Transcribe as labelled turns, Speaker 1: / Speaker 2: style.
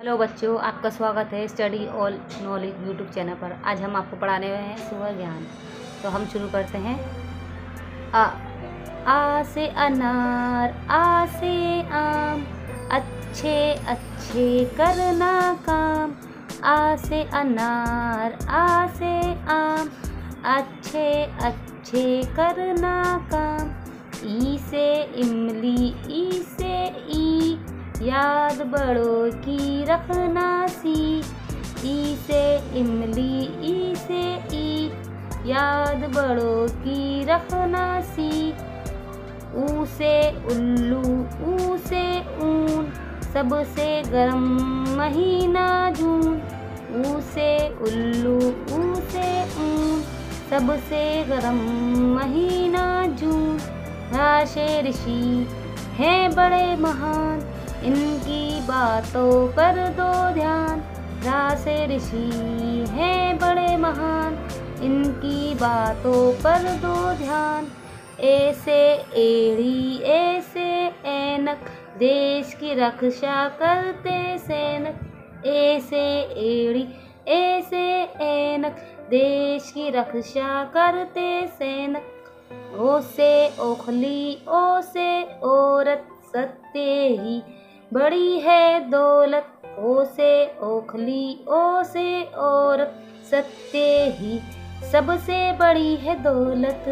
Speaker 1: Hello बच्चों, आपका स्वागत है study all knowledge YouTube channel पर। आज हम आपको पढ़ाने वाले हैं सुबह ज्ञान। तो हम शुरू करते हैं। आ से अनार, आ से आम, अच्छे अच्छे करना काम। आ से अनार, आ से आम, अच्छे अच्छे करना काम। ई से इमली, ई से ई, याद बड़ों की रखना सी। ई से इमली, ई से ई, याद बड़ों की रखना सी। ऊ से उल्लू, ऊ से ऊन, सबसे गर्म महीना जून। ऊ से उल्लू, ऊ से ऊन, सबसे गर्म महीना जून। रा से ऋषि हैं बड़े महान, इनकी बातों पर दो ध्यान। रा से ऋषि हैं बड़े महान, इनकी बातों पर दो ध्यान। ए से एड़ी, ए से ऐनक, देश की रक्षा करते सैनिक। ए से एड़ी, ए से ऐनक, देश की रक्षा करते सैनिक। ओ से ओखली, ओ से औरत, सत्य ही बड़ी है दौलत। ओ से ओखली, ओ से औरत, सत्य ही सबसे बड़ी है दौलत।